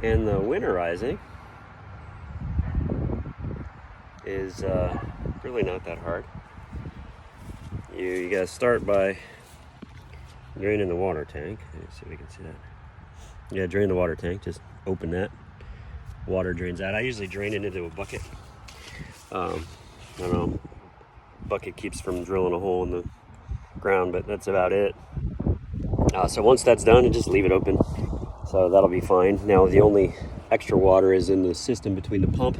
And the winterizing is really not that hard. You gotta start by draining the water tank. Let's see if we can see that. Yeah, drain the water tank. Just open that. Water drains out. I usually drain it into a bucket. I don't know. Bucket keeps from drilling a hole in the ground, but that's about it. So once that's done, you just leave it open. So that'll be fine. Now the only extra water is in the system between the pump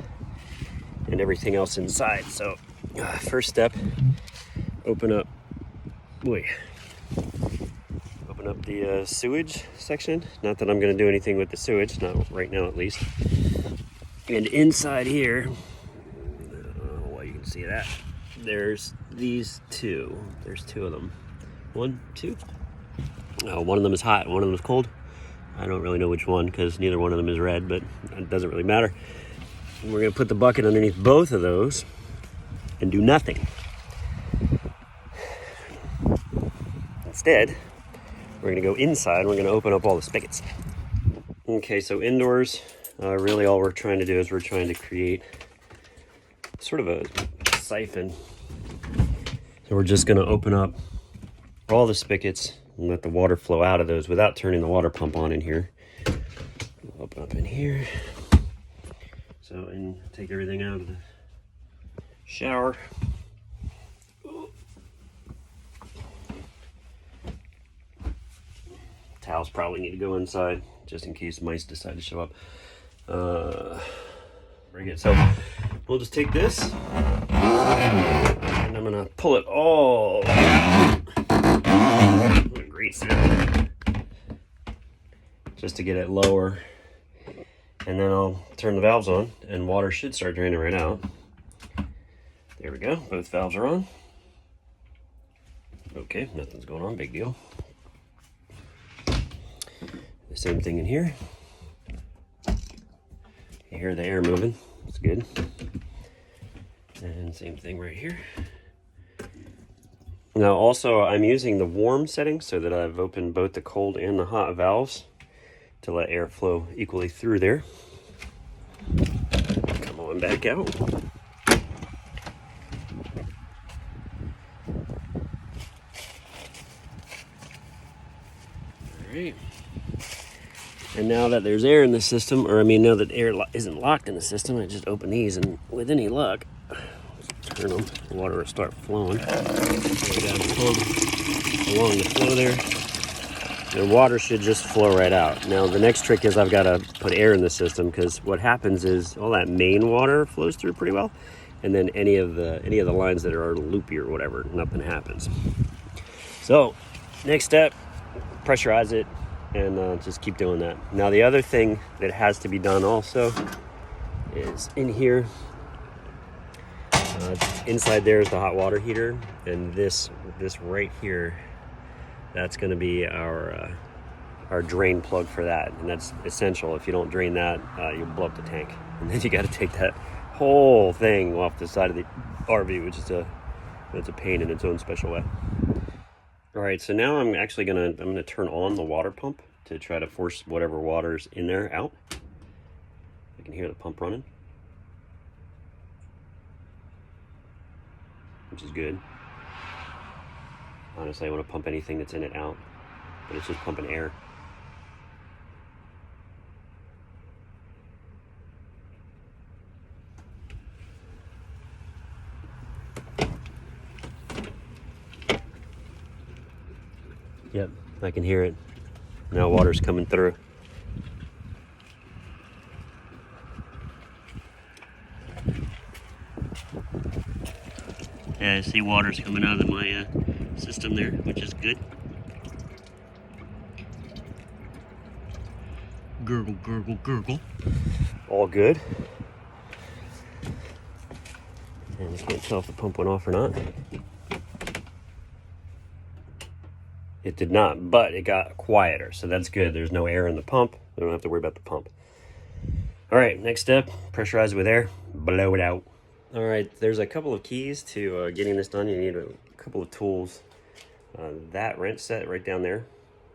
and everything else inside. So first step, open up the sewage section. Not that I'm going to do anything with the sewage, not right now at least. And inside here, well, you can see that. There's these two. There's two of them. One, two. One of them is hot, one of them is cold. I don't really know which one because neither one of them is red, but it doesn't really matter. And we're going to put the bucket underneath both of those and do nothing. Instead, we're going to go inside and we're going to open up all the spigots. Okay, so indoors, really all we're trying to do is we're trying to create sort of a siphon. So we're just going to open up all the spigots and let the water flow out of those without turning the water pump on in here. Open up in here. So, and take everything out of the shower. Towels probably need to go inside just in case mice decide to show up. Very good. So we'll just take this and I'm gonna pull it all. What a great sound. Just to get it lower. And then I'll turn the valves on and water should start draining right out. There we go. Both valves are on. Okay, nothing's going on. Big deal. The same thing in here. You hear the air moving. It's good. And same thing right here. Now also I'm using the warm setting so that I've opened both the cold and the hot valves to let air flow equally through there. Come on back out. All right. And now that there's air in the system, or I mean now that air isn't locked in the system, I just open these and with any luck, turn them, the water will start flowing. Go down along the flow there. The water should just flow right out. Now the next trick is I've got to put air in the system because what happens is all that main water flows through pretty well, and then any of the lines that are loopy or whatever, nothing happens. So next step, pressurize it and just keep doing that. Now the other thing that has to be done also is in here. Inside there is the hot water heater, and this right here, that's going to be our drain plug for that, and that's essential. If you don't drain that, you'll blow up the tank, and then you got to take that whole thing off the side of the RV, which is it's a pain in its own special way. All right, so now I'm actually gonna turn on the water pump to try to force whatever water's in there out. I can hear the pump running, which is good. Honestly, I want to pump anything that's in it out, but it's just pumping air. Yep, I can hear it. Now water's coming through. Yeah, I see water's coming out of my system there, which is good. Gurgle, gurgle, gurgle. All good. And I can't tell if the pump went off or not. It did not, but it got quieter, so that's good. There's no air in the pump. We don't have to worry about the pump. All right, next step, pressurize it with air, blow it out. All right, there's a couple of keys to getting this done. You need a couple of tools. That wrench set right down there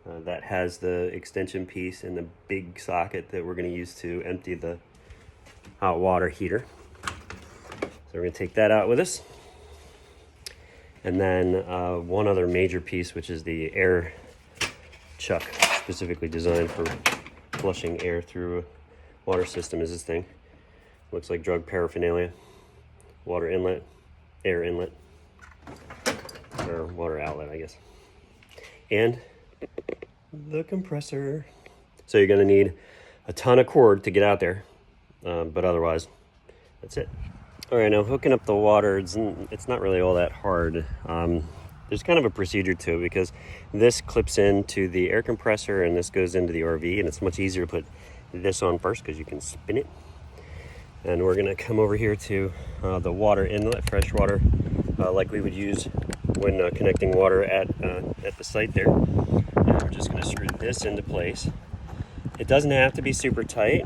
that has the extension piece and the big socket that we're going to use to empty the hot water heater. So we're going to take that out with us. And then one other major piece, which is the air chuck, specifically designed for flushing air through a water system, is this thing. Looks like drug paraphernalia. Water inlet, air inlet, or water outlet, I guess. And the compressor. So you're gonna need a ton of cord to get out there, but otherwise, that's it. All right, now hooking up the water, it's not really all that hard. There's kind of a procedure to it because this clips into the air compressor and this goes into the RV, and it's much easier to put this on first because you can spin it. And we're gonna come over here to the water inlet, fresh water, like we would use when connecting water at the site there. And we're just gonna screw this into place. It doesn't have to be super tight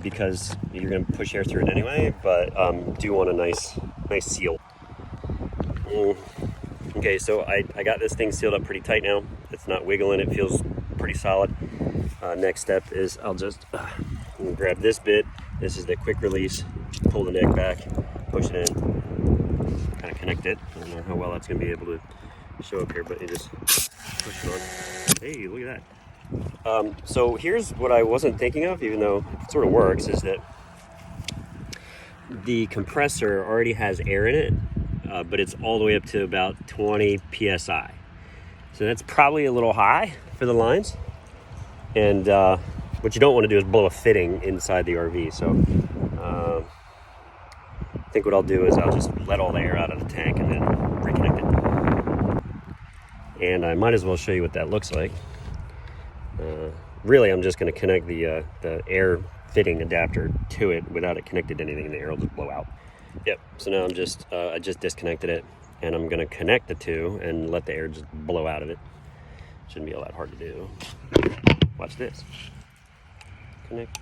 because you're gonna push air through it anyway, but do want a nice seal. Okay, so I got this thing sealed up pretty tight now. It's not wiggling, it feels pretty solid. Next step is I'll just grab this bit. This is the quick release. Pull the neck back, push it in, kind of connect it. I don't know how well that's going to be able to show up here, but you just push it on. Hey, look at that. So here's what I wasn't thinking of, even though it sort of works, is that the compressor already has air in it, but it's all the way up to about 20 psi. So that's probably a little high for the lines. And what you don't want to do is blow a fitting inside the RV. So I think what I'll do is I'll just let all the air out of the tank and then reconnect it. And I might as well show you what that looks like. Really, I'm just going to connect the air fitting adapter to it without it connected to anything, and the air will just blow out. Yep, so now I just disconnected it, and I'm going to connect the two and let the air just blow out of it. Shouldn't be all that hard to do. Watch this. Connect.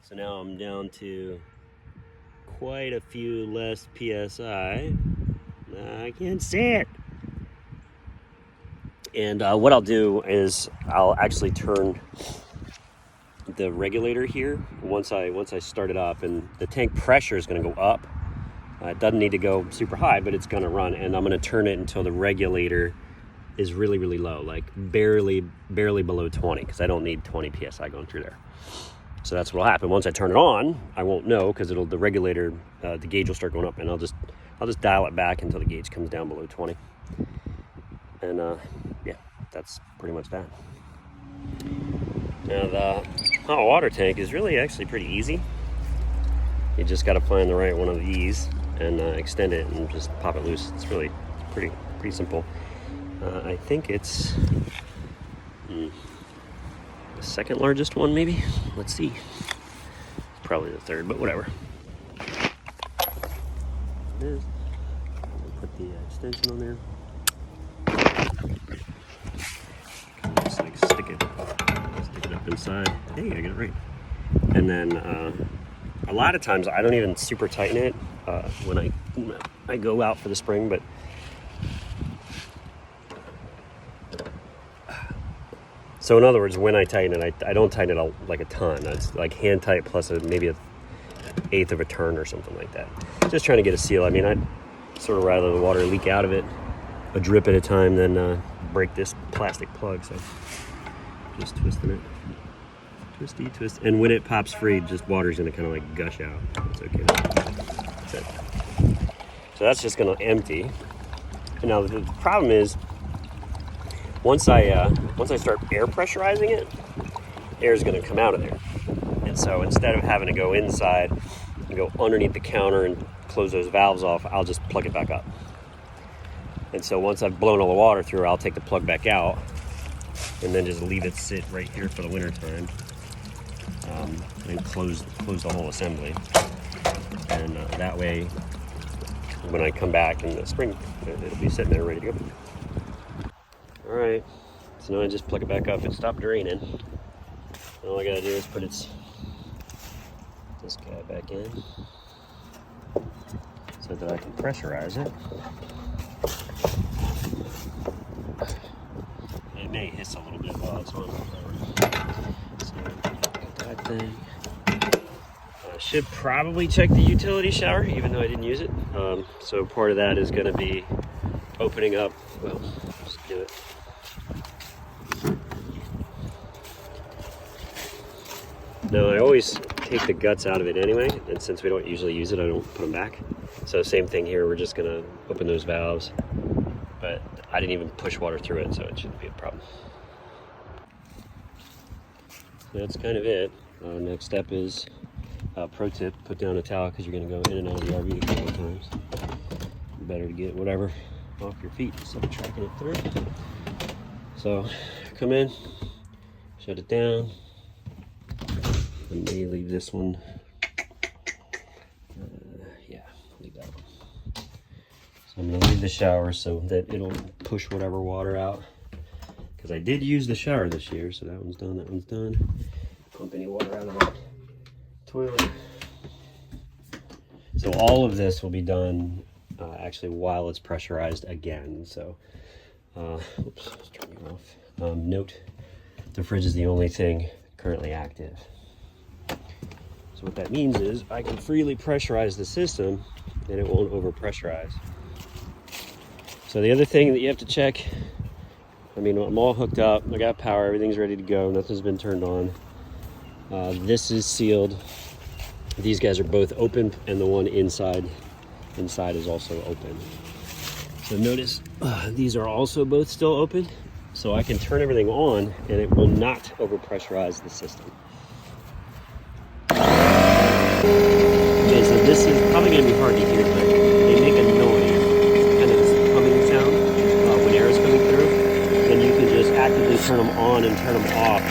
So now I'm down to quite a few less PSI. I can't see it. And what I'll do is I'll actually turn the regulator here once I start it up, and the tank pressure is going to go up. It doesn't need to go super high, but it's going to run, and I'm going to turn it until the regulator is really, really low, like barely below 20, because I don't need 20 psi going through there. So that's what will happen. Once I turn it on, I won't know because the regulator, the gauge will start going up, and I'll just dial it back until the gauge comes down below 20. And yeah, that's pretty much that. Now the hot water tank is really actually pretty easy. You just got to find the right one of these and extend it and just pop it loose. It's really pretty simple. I think it's the second largest one, maybe. Let's see. Probably the third, but whatever. It is. Put the extension on there. Just like stick it up inside. Hey, I got it right. And then a lot of times I don't even super tighten it when I go out for the spring, but so in other words, when I tighten it, I don't tighten it like a ton. It's like hand tight plus maybe an eighth of a turn or something like that. Just trying to get a seal. I mean, I'd sort of rather the water leak out of it a drip at a time than break this plastic plug. So just twisting it. Twisty, twist. And when it pops free, just water's gonna kind of like gush out. It's okay. That's it. So that's just gonna empty. And now the problem is, once I start air pressurizing it, air is going to come out of there. And so instead of having to go inside and go underneath the counter and close those valves off, I'll just plug it back up. And so once I've blown all the water through, I'll take the plug back out and then just leave it sit right here for the winter time, and close the whole assembly. And that way, when I come back in the spring, it'll be sitting there ready to go. All right, So now I just plug it back up. It stopped draining. All I gotta do is put this guy back in so that I can pressurize it. It may hiss a little bit while it's on. So that thing. I should probably check the utility shower, even though I didn't use it. So part of that is going to be opening up. Well, just do it. Now I always take the guts out of it anyway, and since we don't usually use it, I don't put them back. So same thing here. We're just going to open those valves, but I didn't even push water through it, so it shouldn't be a problem. So that's kind of it. Next step is, pro tip, put down a towel because you're going to go in and out of the RV a couple of times. Better to get whatever off your feet instead of tracking it through. So come in, shut it down. I may leave this one. Yeah, leave that one. So I'm going to leave the shower so that it'll push whatever water out. Because I did use the shower this year, so that one's done, that one's done. Pump any water out of that toilet. So all of this will be done actually while it's pressurized again. So, oops, let's turn it off. Note, the fridge is the only thing currently active. So what that means is I can freely pressurize the system and it won't overpressurize. So the other thing that you have to check, I mean, I'm all hooked up, I got power, everything's ready to go, nothing's been turned on. This is sealed. These guys are both open, and the one inside is also open. So notice these are also both still open, so I can turn everything on and it will not overpressurize the system. Okay, so this is probably going to be hard to hear, but they make a noise, kind of this humming sound when air is coming through. Then you can just actively turn them on and turn them off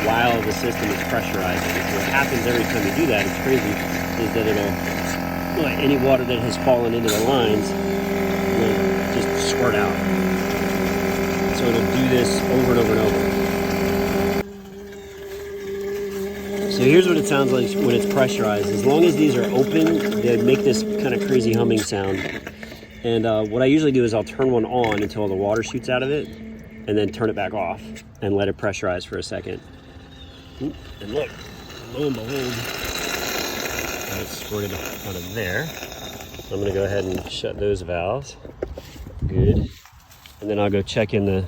while the system is pressurizing. So what happens every time you do that, it's crazy, is that it'll, like any water that has fallen into the lines will just squirt out. So it'll do this over and over and over. So here's what it sounds like when it's pressurized. As long as these are open, they make this kind of crazy humming sound. And what I usually do is I'll turn one on until the water shoots out of it, and then turn it back off and let it pressurize for a second. Ooh, and look, lo and behold, it's squirted out of there. So I'm going to go ahead and shut those valves. Good. And then I'll go check in the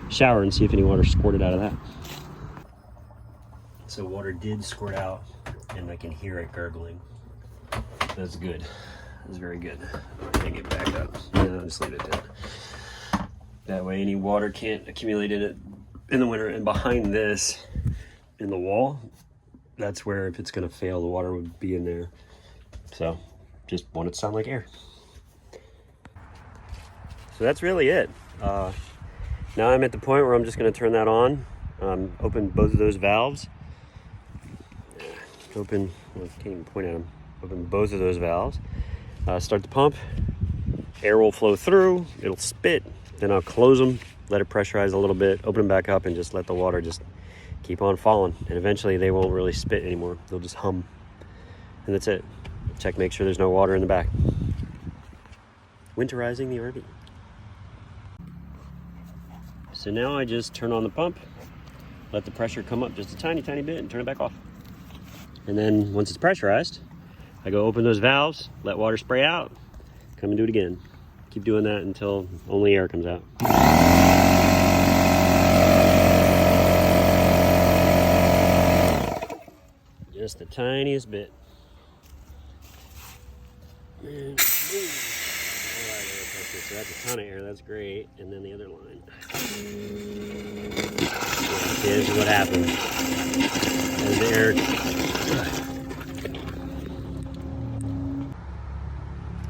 shower and see if any water squirted out of that. So water did squirt out, and I can hear it gurgling. That's good. That's very good. I'm going to get back up. No, just leave it there. That way any water can't accumulate in it in the winter. And behind this, in the wall, that's where if it's going to fail, the water would be in there. So just want it to sound like air. So that's really it. Now I'm at the point where I'm just going to turn that on, open both of those valves. Open, well, I can't even point at them. Open both of those valves. Start the pump. Air will flow through. It'll spit. Then I'll close them, let it pressurize a little bit, open them back up, and just let the water just keep on falling. And eventually they won't really spit anymore. They'll just hum. And that's it. Check, make sure there's no water in the back. Winterizing the RV. So now I just turn on the pump, let the pressure come up just a tiny, tiny bit, and turn it back off. And then once it's pressurized, I go open those valves, let water spray out, come and do it again. Keep doing that until only air comes out. Just the tiniest bit. And boom. All right, air pressure. So that's a ton of air, that's great. And then the other line. Here's what happens. As the air...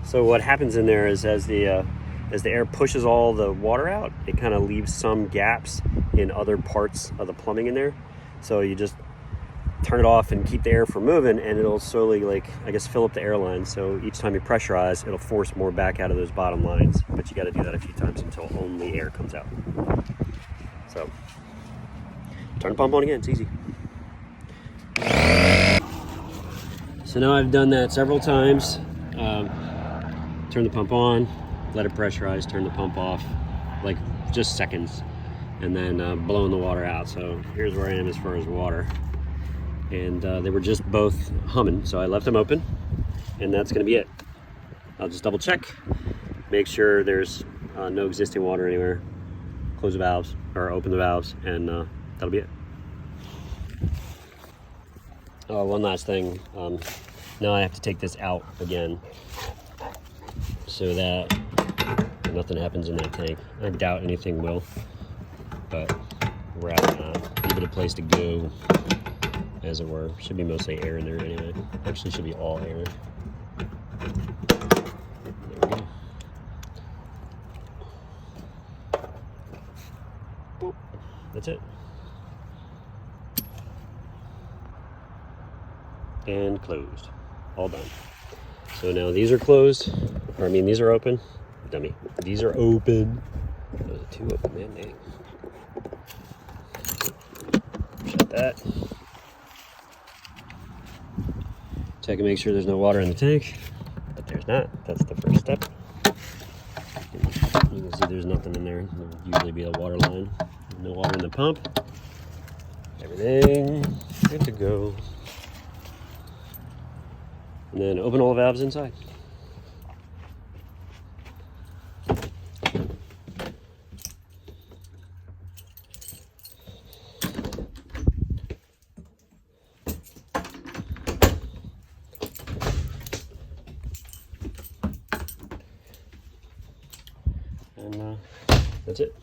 So what happens in there is as the air pushes all the water out, it kind of leaves some gaps in other parts of the plumbing in there. So you just turn it off and keep the air from moving, and it'll slowly, like, I guess, fill up the air lines. So each time you pressurize, it'll force more back out of those bottom lines. But you got to do that a few times until only air comes out. So turn the pump on again, it's easy. So now I've done that several times. Turn the pump on, let it pressurize, turn the pump off, like just seconds, and then blowing the water out. So here's where I am as far as water. And they were just both humming, so I left them open, and that's gonna be it. I'll just double check, make sure there's no existing water anywhere, close the valves, or open the valves, and that'll be it. Oh, one last thing. Now I have to take this out again so that nothing happens in that tank. I doubt anything will, but we're at give it a place to go, as it were. Should be mostly air in there anyway. Actually, should be all air. There we go. Boop. That's it. And closed. All done. So now these are closed, or I mean these are open. Dummy. These are open. Those are two open, man. Dang. Shut that. Check and make sure there's no water in the tank, but there's not. That's the first step. You can see there's nothing in there. There'll usually be a water line. No water in the pump. Everything good to go. And then open all the valves inside. And that's it.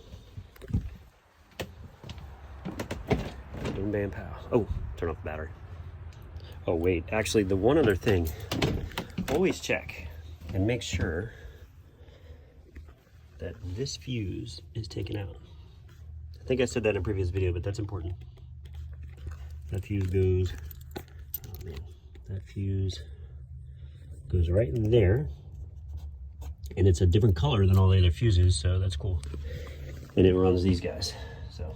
Boom, bam, pow. Oh, turn off the battery. Oh wait, actually the one other thing, always check and make sure that this fuse is taken out. I think I said that in a previous video, but that's important. That fuse goes, oh man, that fuse goes right in there, and it's a different color than all the other fuses, so that's cool. And it runs these guys, so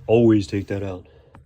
always take that out.